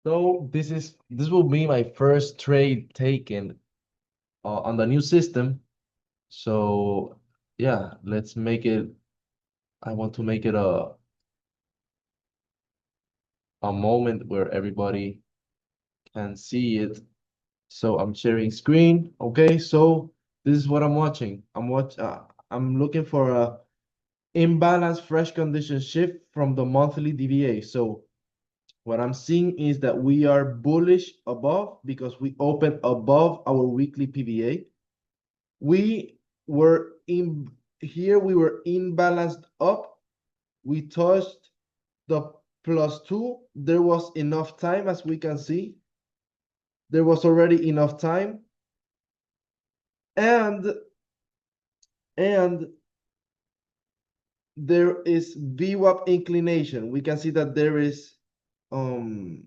So this will be my first trade taken on the new system. So yeah, let's make it. I want to make it a moment where everybody can see it. So I'm sharing screen. Okay, so this is what I'm watching. I'm looking for a imbalanced fresh condition shift from the monthly DVA. So what I'm seeing is that we are bullish above because we opened above our weekly PVA. We were in here, we were imbalanced up. We touched the +2. There was enough time, as we can see. There was already enough time. And there is VWAP inclination. We can see that there is VWAP.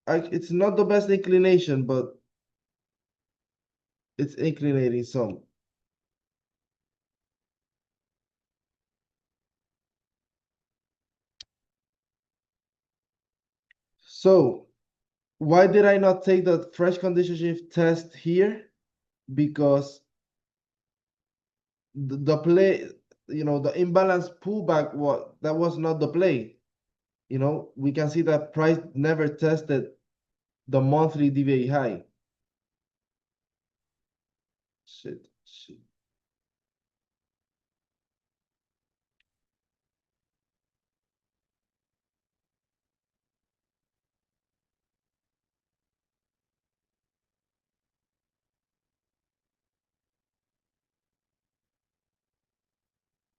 It's not the best inclination, but it's inclinating some. So why did I not take the fresh condition shift test here? Because the play, the imbalance pullback, that was not the play. We can see that price never tested the monthly DVA high. Shit.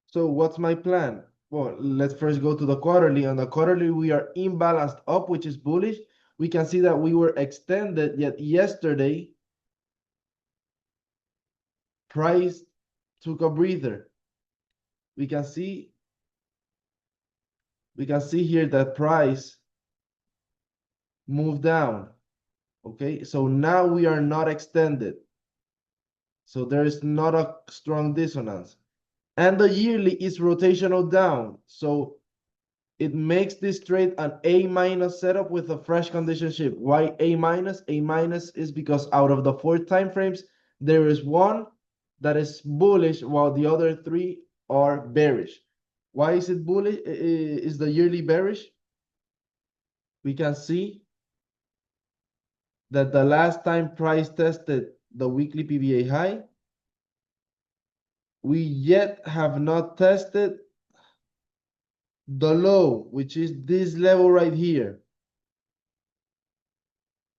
So what's my plan? Well, let's first go to the quarterly. On the quarterly, we are imbalanced up, which is bullish. We can see that we were extended, yet yesterday, price took a breather. We can see here that price moved down. Okay, so now we are not extended. So there is not a strong dissonance. And the yearly is rotational down. So it makes this trade an A minus setup with a fresh condition shift. Why A minus? A minus is because out of the 4 time frames, there is one that is bullish while the other 3 are bearish. Why is it bullish? Is the yearly bearish? We can see that the last time price tested the weekly PVA high, we yet have not tested the low, which is this level right here.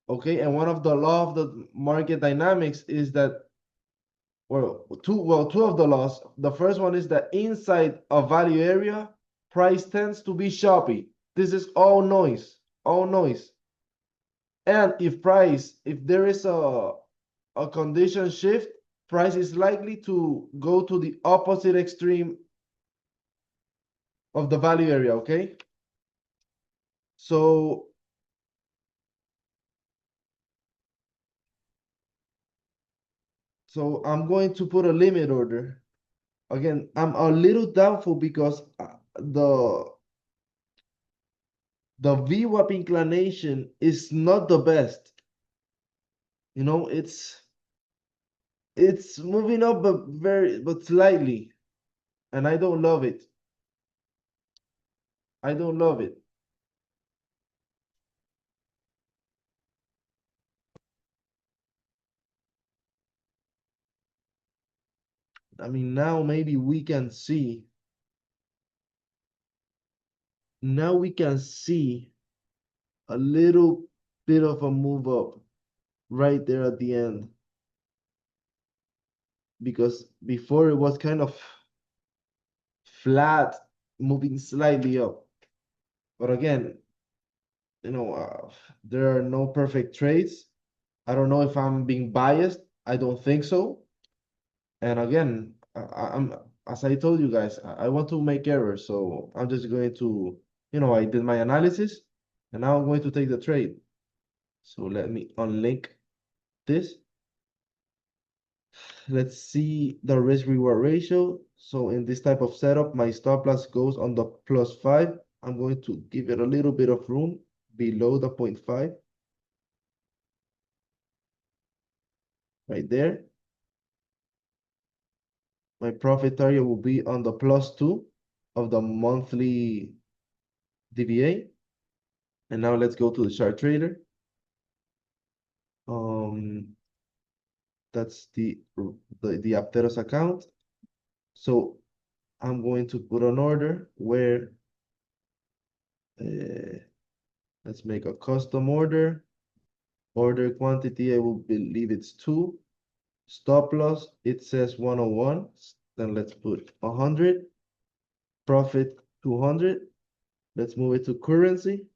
Okay, and one of the law of the market dynamics is that, two of the laws. The first one is that inside a value area, price tends to be choppy. This is all noise, all noise. And if there is a condition shift, price is likely to go to the opposite extreme of the value area, okay? So I'm going to put a limit order. Again, I'm a little doubtful because the VWAP inclination is not the best. It's moving up but slightly, and I don't love it. I don't love it. I mean, now maybe we can see. Now we can see a little bit of a move up right there at the end. Because before it was kind of flat, moving slightly up. But again, there are no perfect trades. I don't know if I'm being biased. I don't think so. And again, I'm as I told you guys, I want to make errors. So I'm just going to, I did my analysis and now I'm going to take the trade. So let me unlink this. Let's see the risk reward ratio. So in this type of setup, my stop loss goes on the +5. I'm going to give it a little bit of room below the 0.5. Right there. My profit target will be on the +2 of the monthly DVA. And now let's go to the chart trader. That's the Apteros account. So I'm going to put an order where let's make a custom order. Order quantity, I will believe it's 2. Stop loss, it says 101. Then let's put 100. Profit 200. Let's move it to currency.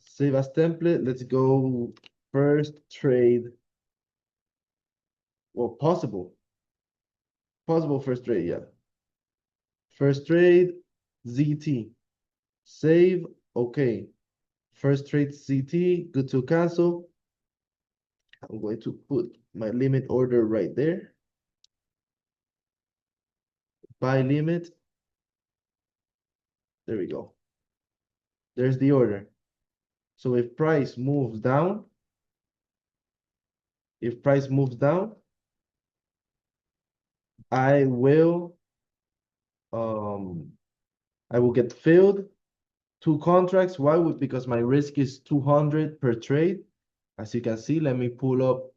Save as template. Let's go first trade. Well, possible first trade, yeah. First trade, ZT. Save, okay. First trade ZT, good to cancel. I'm going to put my limit order right there. Buy limit. There we go. There's the order. So if price moves down, I will get filled 2 contracts. Why? Because my risk is 200 per trade. As you can see, let me pull up.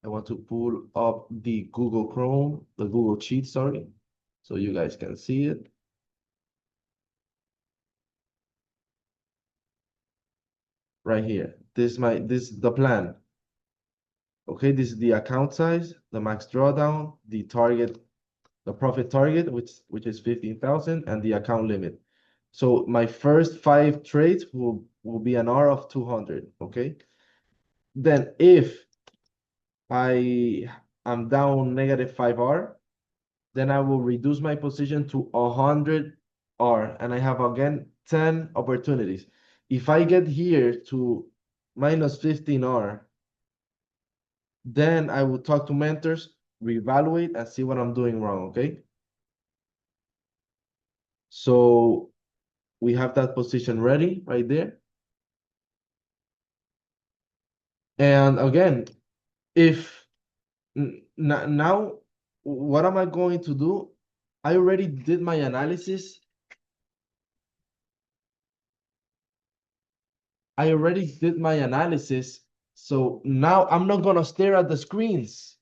I want to pull up the Google Chrome, the Google Sheet, sorry, so you guys can see it. Right here. This is the plan. Okay, this is the account size, the max drawdown, the target, the profit target, which is 15,000, and the account limit. So my first 5 trades will be an R of 200. Okay. Then if I am down -5R, then I will reduce my position to 100R, and I have again 10 opportunities. If I get here to -15R, then I will talk to mentors, reevaluate, and see what I'm doing wrong, okay? So we have that position ready right there. And again, if now, what am I going to do? I already did my analysis. So now I'm not gonna stare at the screens.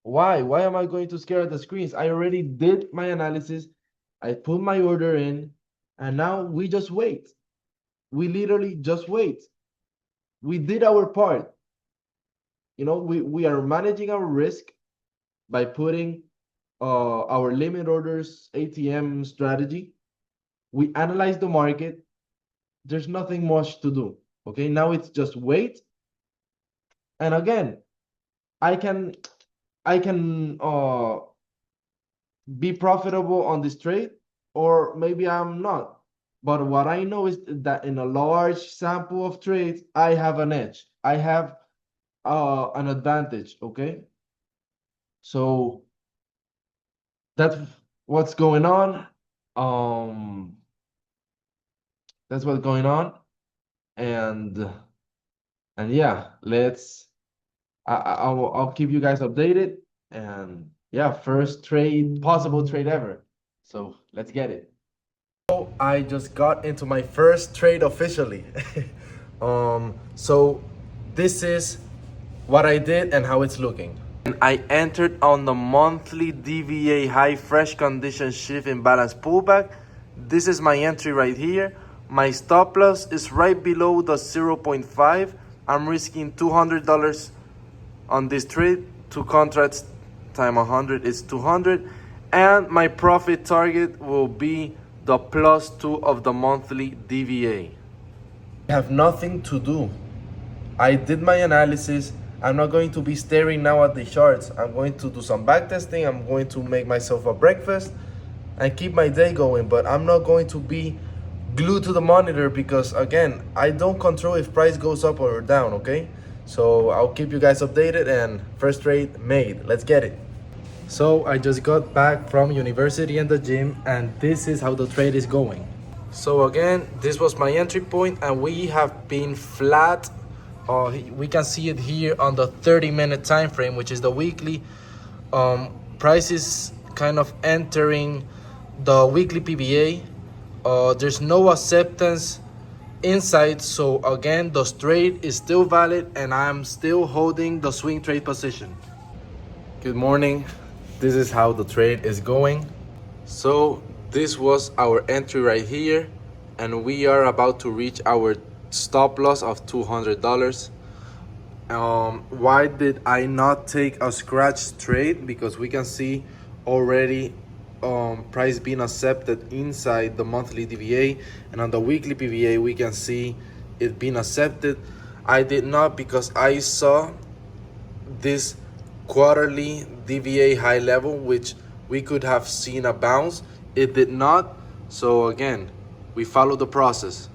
Why? Why am I going to stare at the screens? I already did my analysis. I put my order in, and now we just wait. We literally just wait. We did our part. You know, we are managing our risk by putting our limit orders ATM strategy. We analyze the market. There's nothing much to do. Okay, now it's just wait. And again, I can be profitable on this trade, or maybe I'm not. But what I know is that in a large sample of trades, I have an edge. I have an advantage, okay? So that's what's going on. That's what's going on. And yeah, I'll keep you guys updated. And yeah, first possible trade ever. So let's get it. So I just got into my first trade officially. So this is what I did and how it's looking. And I entered on the monthly DVA high fresh condition shift imbalance pullback. This is my entry right here. My stop loss is right below the 0.5. I'm risking $200 on this trade. 2 contracts times 100 is 200. And my profit target will be the +2 of the monthly DVA. I have nothing to do. I did my analysis. I'm not going to be staring now at the charts. I'm going to do some back testing. I'm going to make myself a breakfast and keep my day going. But I'm not going to be glued to the monitor because, again, I don't control if price goes up or down, okay? So I'll keep you guys updated, and first trade made. Let's get it. So I just got back from university and the gym, and this is how the trade is going. So again, this was my entry point, and we have been flat. We can see it here on the 30-minute time frame, which is the weekly. Prices kind of entering the weekly PVA. There's no acceptance inside, so again, the trade is still valid, and I'm still holding the swing trade position. Good morning. This is how the trade is going. So this was our entry right here, and we are about to reach our stop loss of $200. Why did I not take a scratch trade? Because we can see already price being accepted inside the monthly DVA, and on the weekly PVA we can see it being accepted. I did not, because I saw this quarterly DVA high level, which we could have seen a bounce. It did not. So again, we follow the process.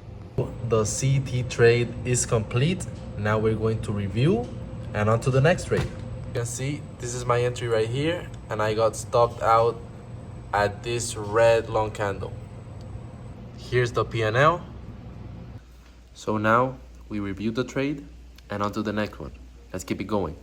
The CT trade is complete. Now we're going to review and on to the next trade. You can see this is my entry right here, and I got stopped out at this red long candle. Here's the P&L. So now we review the trade and on to the next one. Let's keep it going.